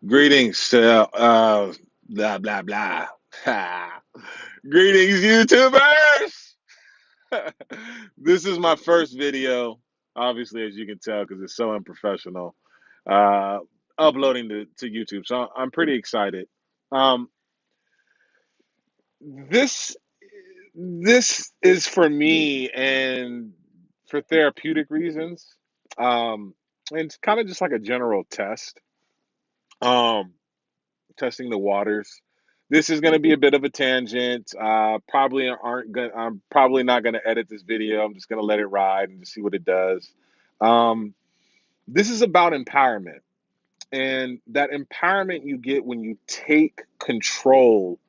Greetings to blah blah blah. Ha. Greetings, YouTubers. This is my first video, obviously, as you can tell, because it's so unprofessional. Uh, Uploading to YouTube, so I'm pretty excited. Um, this this is for me and for therapeutic reasons. Um, and it's kind of just like a general test. Um, Testing the waters. This is going to be a bit of a tangent. I'm probably not going to edit this video. I'm just going to let it ride and just see what it does. Um, this is about empowerment, and that empowerment you get when you take control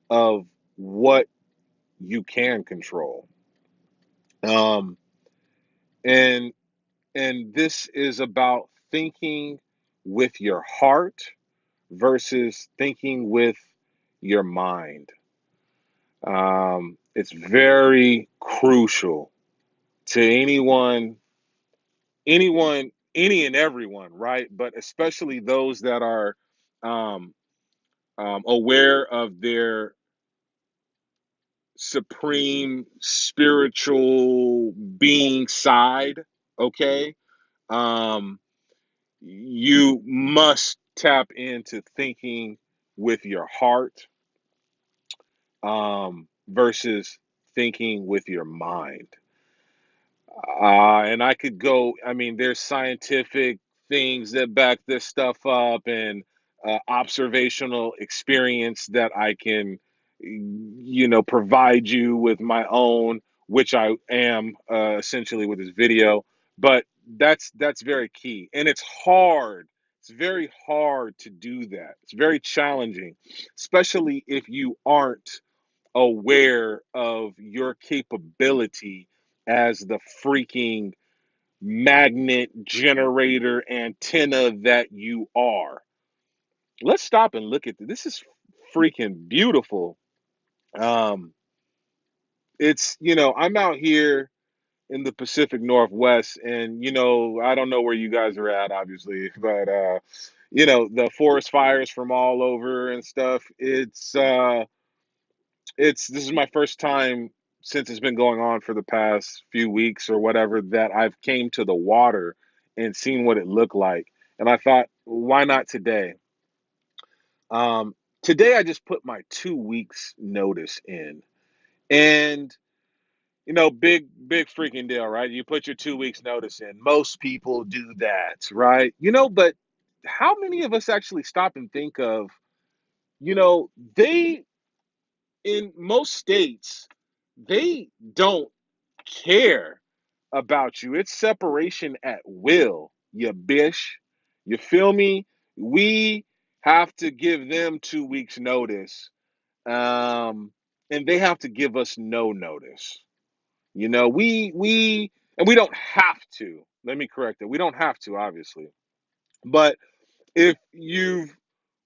of what you can control. Um, and and this is about thinking with your heart versus thinking with your mind. It's very crucial to any and everyone, right? But especially those that are um, aware of their supreme spiritual being side. Okay, um, you must tap into thinking with your heart versus thinking with your mind. And I could go, I mean, there's scientific things that back this stuff up and observational experience that I can, provide you with my own, which I am essentially with this video. But that's very key. And it's hard. It's very hard to do that. It's very challenging, especially if you aren't aware of your capability as the freaking magnet generator antenna that you are. Let's stop and look at this. This is freaking beautiful. Um, I'm out here in the Pacific Northwest, and I don't know where you guys are at, obviously, but the forest fires from all over and stuff. It's this is my first time since it's been going on for the past few weeks or whatever that I've came to the water and seen what it looked like. And I thought, why not today? Today I just put my 2 weeks notice in. And big freaking deal, right? You put your 2 weeks notice in. Most people do that, right? But how many of us actually stop and think of, they in most states, they don't care about you. It's separation at will, you bish. You feel me? We have to give them 2 weeks notice. Um, and they have to give us no notice. And we don't have to. Let me correct it. We don't have to, obviously. But if you've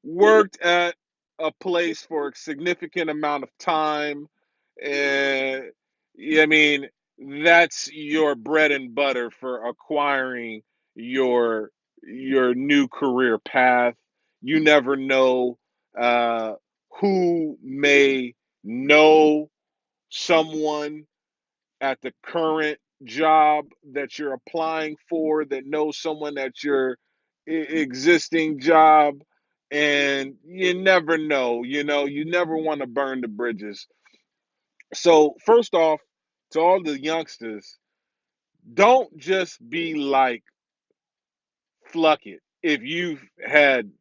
worked at a place for a significant amount of time, and yeah, I mean, that's your bread and butter for acquiring your your new career path. You never know uh, who may know someone at the current job that you're applying for that knows someone at your existing job, and you never know. You never want to burn the bridges. So first off, to all the youngsters, don't just be like, fluck it. If you've had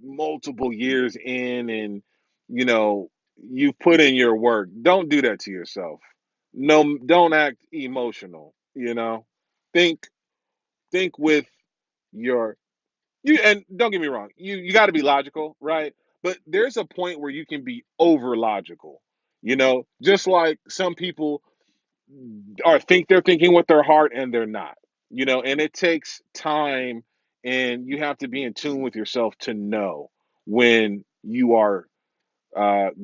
multiple years in and you know you've put in your work, don't do that to yourself. No, don't act emotional. Think think with your you and don't get me wrong, you got to be logical, right? But there's a point where you can be over logical. Just like some people or think they're thinking with their heart and they're not. And it takes time, and you have to be in tune with yourself to know when you are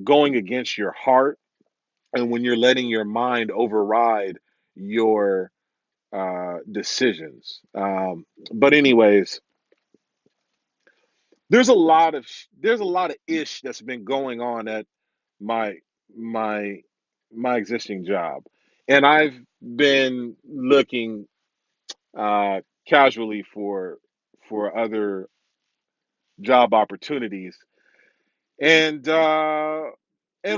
going against your heart and when you're letting your mind override your decisions. But anyways, there's a lot of ish that's been going on at my my my existing job, and I've been looking uh, casually for other job opportunities, and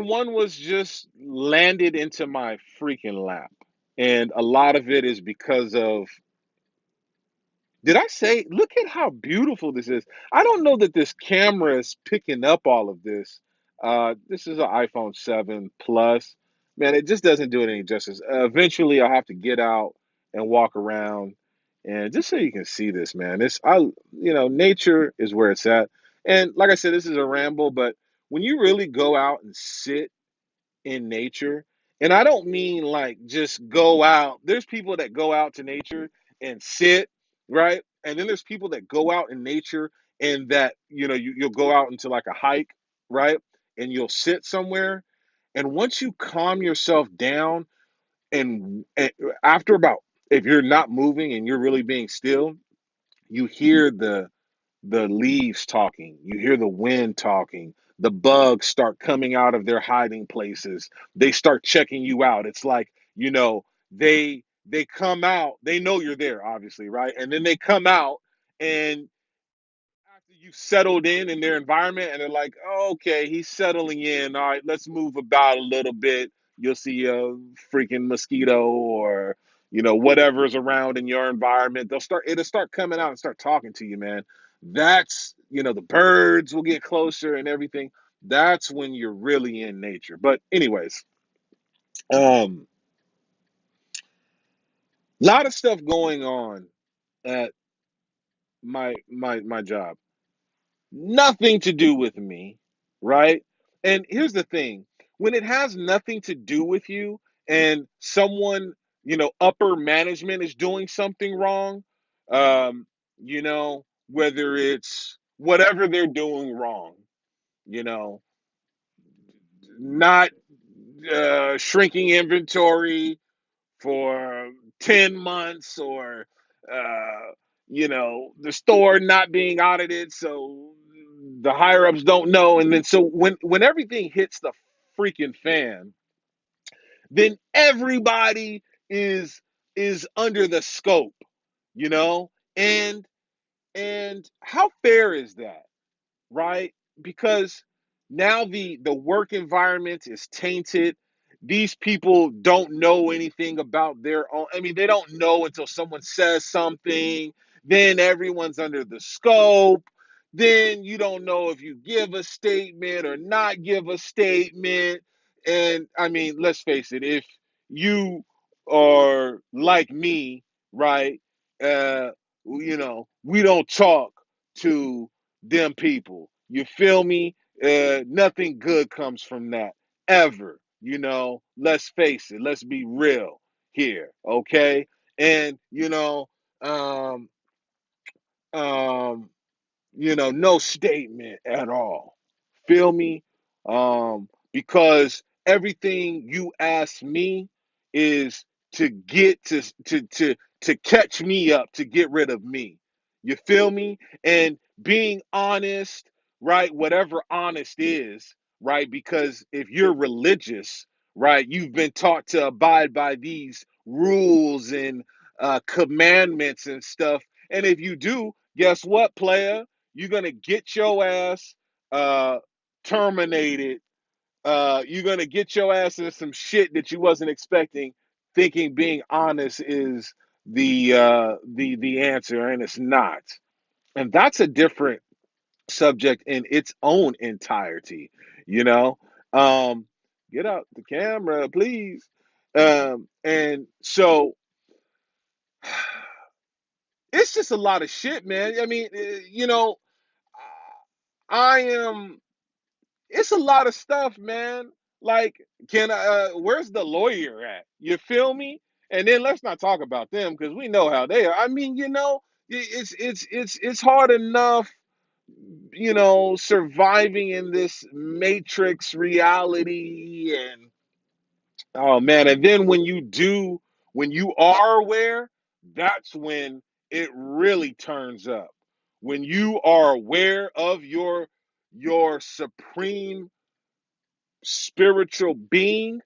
one was just landed into my freaking lap, and a lot of it is because of, did I say, look at how beautiful this is. I don't know that this camera is picking up all of this. This is an iPhone 7 Plus. Man, it just doesn't do it any justice. Eventually, I'll have to get out and walk around, and just so you can see this, man. Nature is where it's at. And like I said, this is a ramble, but when you really go out and sit in nature. And I don't mean like just go out. There's people that go out to nature and sit, right? And then there's people that go out in nature and that, you'll go out into like a hike, right? And you'll sit somewhere. And once you calm yourself down and after about, if you're not moving and you're really being still, you hear the leaves talking, you hear the wind talking, the bugs start coming out of their hiding places, they start checking you out. It's like, they come out, they know you're there, obviously, right? And then they come out, and after you've settled in their environment, and they're like, oh, okay, he's settling in, all right, let's move about a little bit. You'll see a freaking mosquito, or whatever's around in your environment. It'll start coming out and start talking to you, man. That's, the birds will get closer and everything. That's when you're really in nature. But anyways, um a lot of stuff going on at my job, nothing to do with me, right? And here's the thing, when it has nothing to do with you, and someone, upper management is doing something wrong, whether it's whatever they're doing wrong, you know, not shrinking inventory for 10 months, or the store not being audited, so the higher ups don't know. And then, so when everything hits the freaking fan, then everybody is is under the scope, you know and how fair is that, right? Because now the work environment is tainted. These people don't know anything about their own. I mean, they don't know until someone says something. Then everyone's under the scope. Then you don't know if you give a statement or not give a statement. And I mean, let's face it, if you are like me, right? We don't talk to them people. You feel me? Nothing good comes from that ever. Let's face it. Let's be real here, okay? And um, um, no statement at all. Feel me? Because everything you ask me is to get to catch me up, to get rid of me. You feel me? And being honest, right? Whatever honest is, right? Because if you're religious, right, you've been taught to abide by these rules and commandments and stuff. And if you do, guess what, player? You're gonna get your ass uh, terminated. You're gonna get your ass into some shit that you wasn't expecting, thinking being honest is the answer, and it's not. And that's a different subject in its own entirety. You know, um, get out the camera, please. And so it's just a lot of shit, man. I mean, I am. It's a lot of stuff, man. Like, can I? Where's the lawyer at? You feel me? And then let's not talk about them because we know how they are. I mean, it's hard enough, surviving in this matrix reality, and oh man, and then when you are aware, that's when it really turns up. when you are aware of your supreme spiritual being,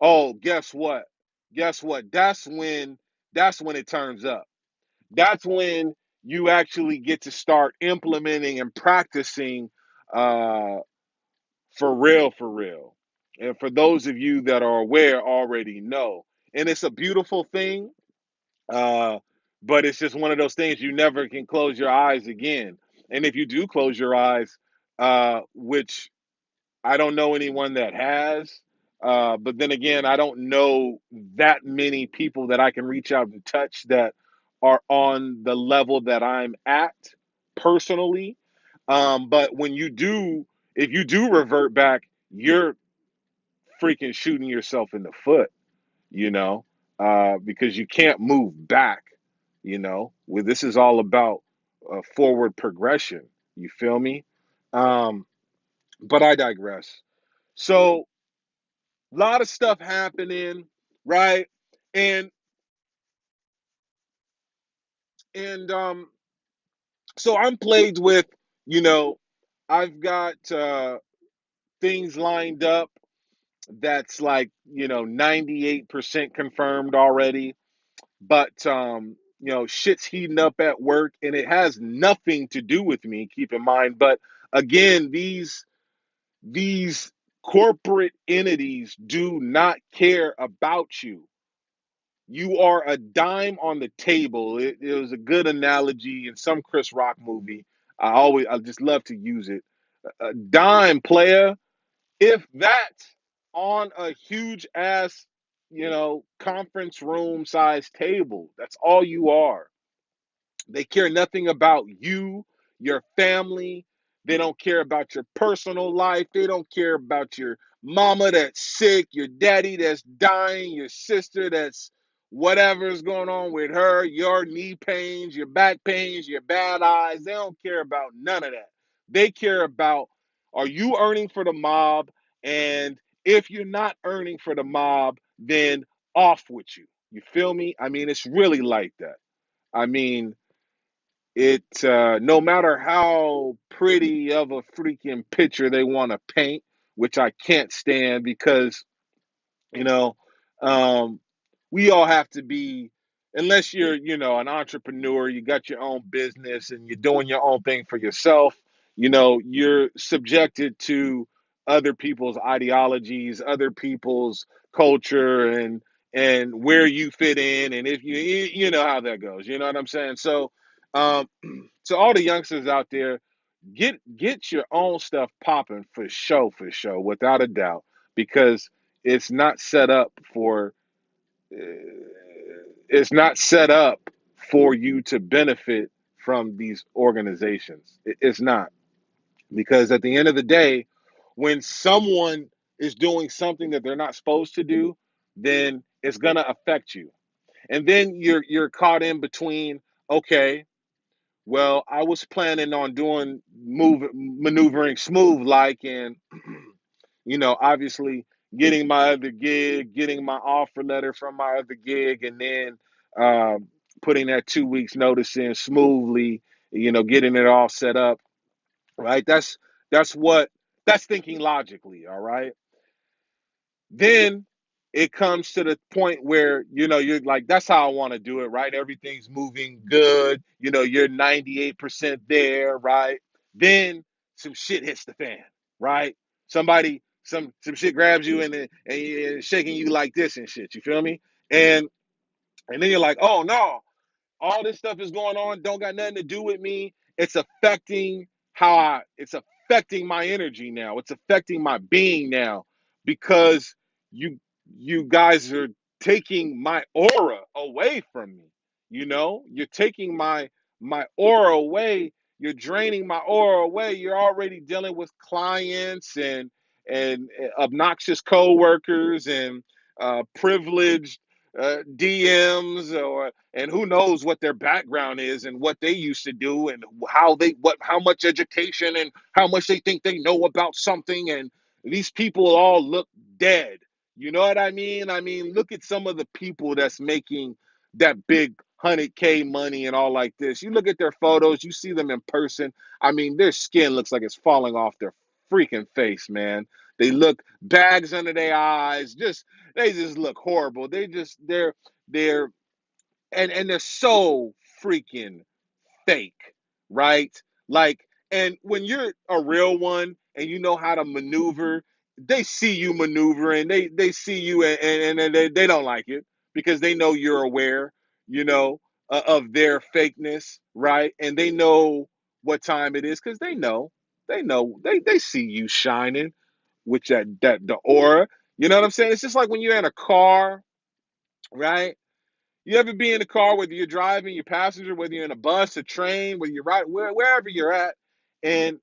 oh, guess what? Guess what? That's when it turns up. That's when you actually get to start implementing and practicing uh, for real, for real. And for those of you that are aware, already know. And it's a beautiful thing, uh, but it's just one of those things you never can close your eyes again. And if you do close your eyes, which I don't know anyone that has. But then again, I don't know that many people that I can reach out and touch that are on the level that I'm at personally. But when you do, if you do revert back, you're freaking shooting yourself in the foot, you know, because you can't move back, With this is all about forward progression. You feel me? Um, but I digress. So a lot of stuff happening, right? And and so I'm plagued with, you know, I've got things lined up that's like, 98% confirmed already, but shit's heating up at work and it has nothing to do with me, keep in mind, but again, these corporate entities do not care about you. You are a dime on the table. It was a good analogy in some Chris Rock movie. I just love to use it. A dime player, if that, on a huge ass, conference room size table. That's all you are. They care nothing about you, your family. They don't care about your personal life. They don't care about your mama that's sick, your daddy that's dying, your sister that's whatever's going on with her, your knee pains, your back pains, your bad eyes. They don't care about none of that. They care about, are you earning for the mob? And if you're not earning for the mob, then off with you. You feel me? I mean, it's really like that. I mean, no matter how pretty of a freaking picture they want to paint, which I can't stand because you know, um, we all have to be, unless you're, an entrepreneur, you got your own business and you're doing your own thing for yourself, you're subjected to other people's ideologies, other people's culture, and where you fit in, and if you know how that goes, you know what I'm saying? So, um, to all the youngsters out there, get your own stuff popping for sure, without a doubt, because it's not set up for it's not set up for you to benefit from these organizations. It's not, because at the end of the day, when someone is doing something that they're not supposed to do, then it's gonna affect you, and then you're caught in between. Okay, well, I was planning on doing maneuvering smooth like, and obviously getting my other gig, getting my offer letter from my other gig, and then putting that 2 weeks notice in smoothly, getting it all set up, right? That's what that's thinking logically, all right? Then it comes to the point where you're like, that's how I want to do it, right? Everything's moving good, you're 98% there, right? Then some shit hits the fan, right? Some shit grabs you and shaking you like this and shit, you feel me? And then you're like, oh no, all this stuff is going on, don't got nothing to do with me. It's affecting my energy now. It's affecting my being now, because you you guys are taking my aura away from me. You're taking my aura away. You're draining my aura away. You're already dealing with clients and obnoxious coworkers and privileged DMs, and who knows what their background is and what they used to do and how much education and how much they think they know about something, and these people all look dead. You know what I mean? I mean, look at some of the people that's making that big 100K money and all like this. You look at their photos, you see them in person. I mean, their skin looks like it's falling off their freaking face, man. They look bags under their eyes. They just look horrible. They're and they're so freaking fake, right? Like, and when you're a real one and you know how to maneuver, they see you maneuvering, they see you, and they don't like it because they know you're aware, you know, of their fakeness, right? And they know what time it is because they see you shining with that the aura. You know what I'm saying? It's just like when you're in a car, right? You ever be in a car, whether you're driving, your passenger, whether you're in a bus, a train, whether you're wherever you're at, and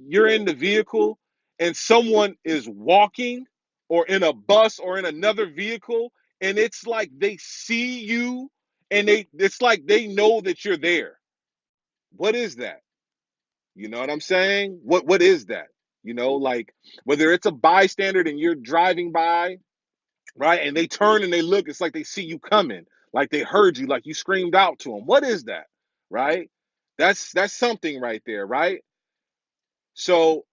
you're in the vehicle, and someone is walking, or in a bus, or in another vehicle, and it's like they see you, and it's like they know that you're there. What is that? You know what I'm saying? What is that? Like whether it's a bystander and you're driving by, right? And they turn and they look, it's like they see you coming, like they heard you, like you screamed out to them. What is that? Right? That's something right there, right? So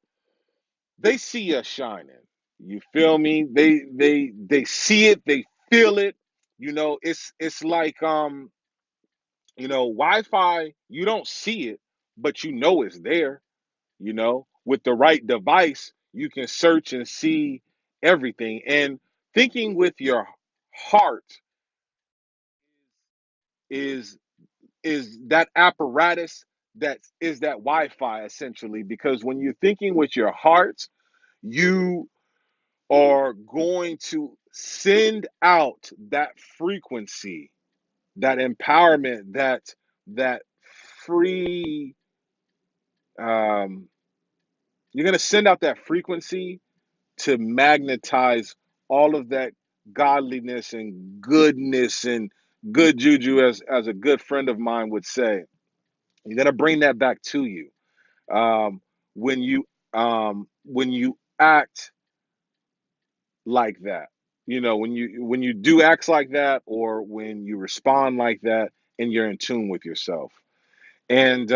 they see us shining. You feel me? They see it, they feel it. It's like Wi-Fi, you don't see it, but you know it's there. With the right device, you can search and see everything. And thinking with your heart is that apparatus that is that Wi-Fi essentially, because when you're thinking with your heart, you are going to send out that frequency, that empowerment, that free you're going to send out that frequency to magnetize all of that godliness and goodness and good juju, as a good friend of mine would say. You're going to bring that back to you um, when you act like that. When you do acts like that, or when you respond like that, and you're in tune with yourself, and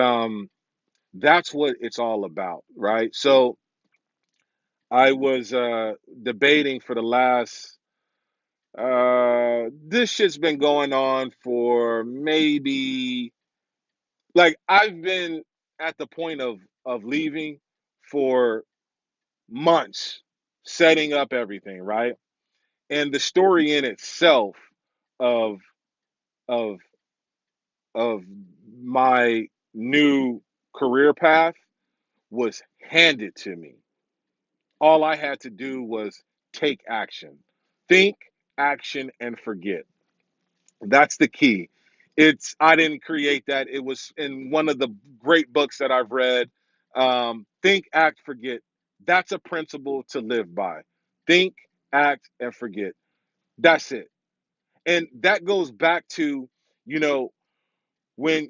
that's what it's all about, right? So I was debating for the last this shit's been going on for maybe, like, I've been at the point of leaving for months, setting up everything, right? And the story in itself of of of my new career path was handed to me. All I had to do was take action. Think, action, and forget. That's the key. I didn't create that. It was in one of the great books that I've read. Think, act, forget. That's a principle to live by. Think, act, and forget. That's it. And that goes back to, you know, when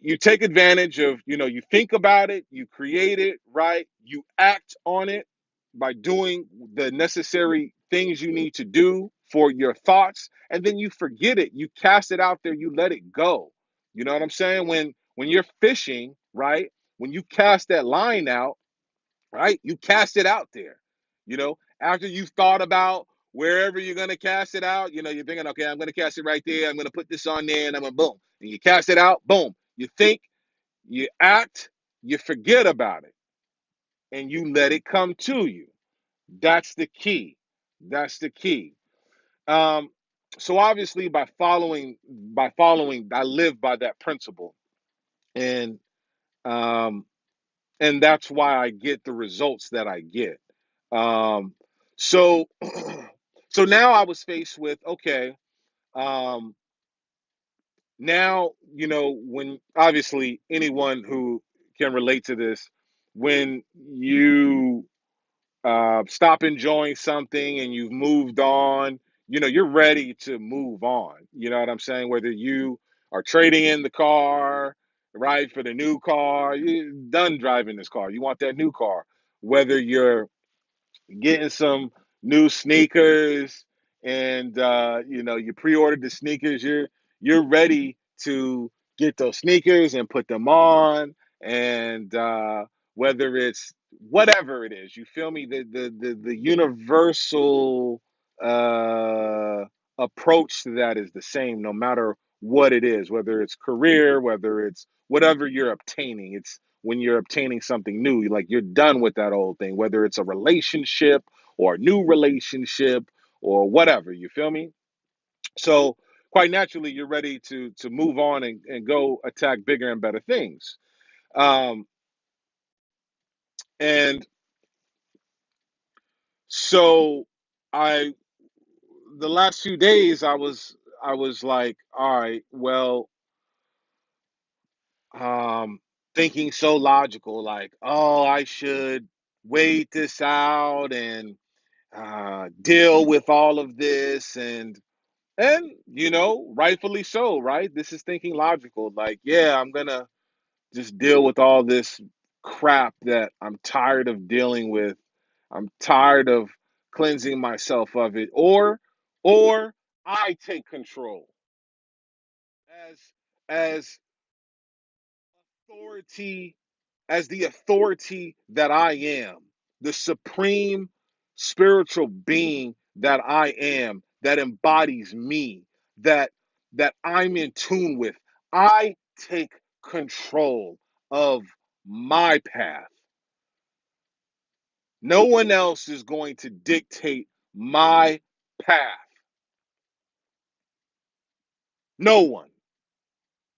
you take advantage of, you think about it, you create it, right? You act on it by doing the necessary things you need to do for your thoughts, and then you forget it. You cast it out there, you let it go. You know what I'm saying? When you're fishing, right? When you cast that line out, right? You cast it out there. After you've thought about wherever you're going to cast it out, you're thinking, okay, I'm going to cast it right there. I'm going to put this on there, and I'm going to boom. And you cast it out, boom. You think, you act, you forget about it, and you let it come to you. That's the key. That's the key. Um, so obviously, by following, I live by that principle, and um, and that's why I get the results that I get. Um, so, so now I was faced with, okay, um, now, when obviously anyone who can relate to this, when you stop enjoying something and you've moved on, you're ready to move on. You know what I'm saying? Whether you are trading in the car, right, for the new car, you're done driving this car, you want that new car. Whether you're getting some new sneakers, and you pre-ordered the sneakers, you're ready to get those sneakers and put them on, and whether it's whatever it is, you feel me? The universal uh, approach to that is the same, no matter what it is, whether it's career, whether it's whatever you're obtaining. It's when you're obtaining something new, like you're done with that old thing, whether it's a relationship or a new relationship or whatever. You feel me? So quite naturally, you're ready to move on and go attack bigger and better things. Um, and so I the last few days I was like, all right, well, um, thinking so logical, like, oh, I should wait this out and deal with all of this, and rightfully so, right? This is thinking logical, like, yeah, I'm gonna just deal with all this crap that I'm tired of dealing with. I'm tired of cleansing myself of it, or I take control as as authority, as the authority that I am, the supreme spiritual being that I am, that embodies me, that I'm in tune with. I take control of my path. No one else is going to dictate my path. No one,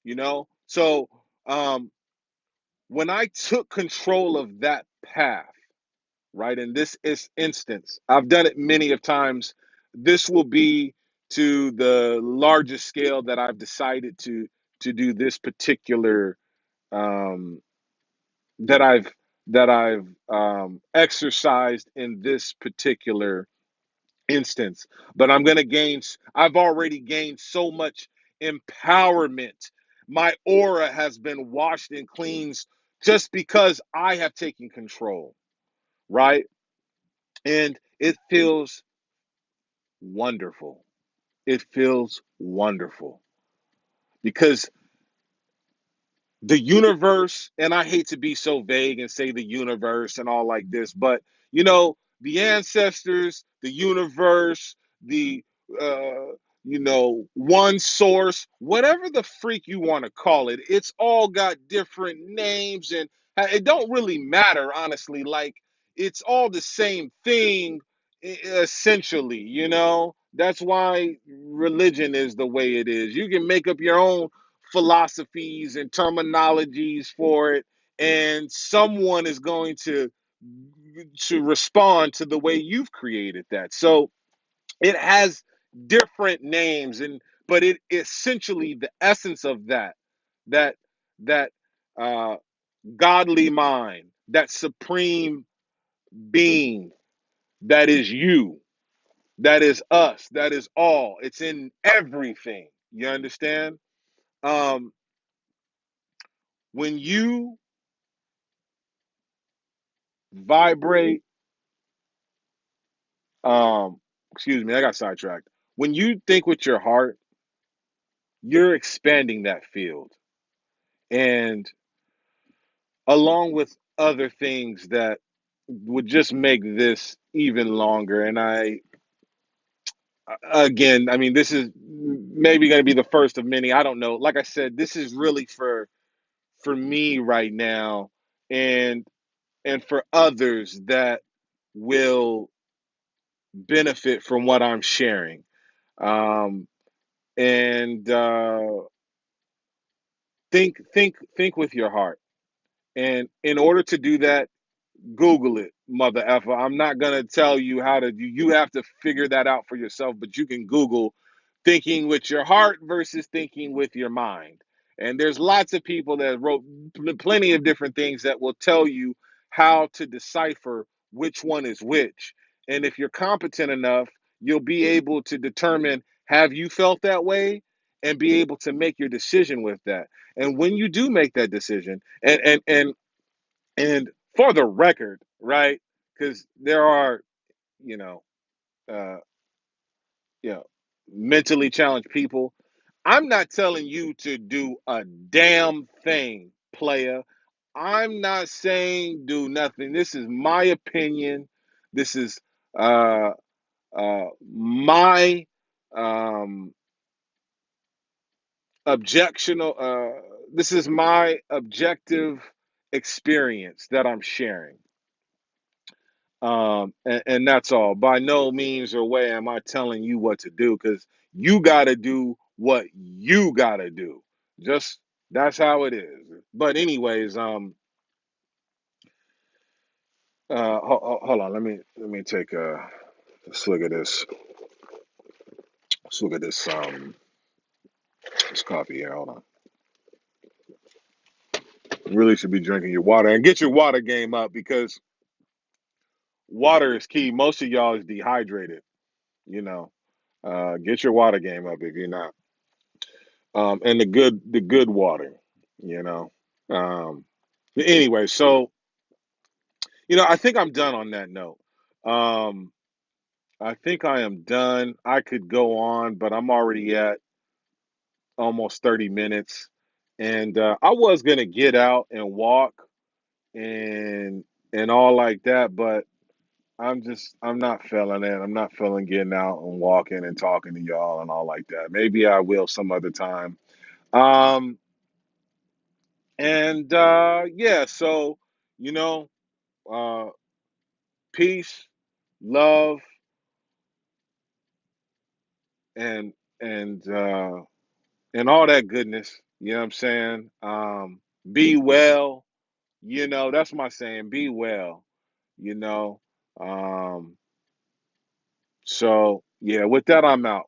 you know? So when I took control of that path, right? In this is instance, I've done it many of times. This will be to the largest scale that I've decided to do this particular um, that I've exercised in this particular instance. But I'm gonna gain. I've already gained so much empowerment. My aura has been washed and cleansed just because I have taken control, right? And it feels wonderful. It feels wonderful because the universe, and I hate to be so vague and say the universe and all like this, but the ancestors, the universe, the one source, whatever the freak you want to call it, it's all got different names, and it don't really matter, honestly. Like, it's all the same thing, essentially. That's why religion is the way it is. You can make up your own philosophies and terminologies for it, and someone is going to respond to the way you've created that. So it has different names, but it essentially, the essence of that that uh godly mind, that supreme being, that is you, that is us, that is all. It's in everything. You understand? um when you vibrate, um excuse me, I got sidetracked. When you think with your heart, you're expanding that field, and along with other things that would just make this even longer. And again, I mean, this is maybe going to be the first of many, I don't know. Like I said, this is really for me right now, and for others that will benefit from what I'm sharing. um and think with your heart. And in order to do that, Google it, mother effer. I'm not gonna tell you how to do. You have to figure that out for yourself. But you can Google thinking with your heart versus thinking with your mind. And there's lots of people that wrote plenty of different things that will tell you how to decipher which one is which. And if you're competent enough, you'll be able to determine, have you felt that way, and be able to make your decision with that. And when you do make that decision, and for the record, right? Because there are, you know, uh, you know, mentally challenged people. I'm not telling you to do a damn thing, player. I'm not saying do nothing. This is my opinion. This is uh, my um, objectional. This is my objective experience that I'm sharing. And that's all. By no means or way am I telling you what to do because you got to do what you got to do. Just that's how it is. But anyways, hold on. Let me take a let's look at this. Let's look at this coffee here. Hold on. You really should be drinking your water and get your water game up because water is key. Most of y'all is dehydrated. You know, get your water game up if you're not. And the good water, you know. Um, anyway, so I think I'm done on that note. Um, I think I am done. I could go on, but I'm already at almost 30 minutes, and I was gonna get out and walk and all like that, but I'm not feeling it. I'm not feeling getting out and walking and talking to y'all and all like that. Maybe I will some other time. Um, And yeah, so you know, uh peace, love, and and uh and all that goodness, you know what I'm saying? Be well, that's my saying, be well, you know. Um so yeah, with that I'm out.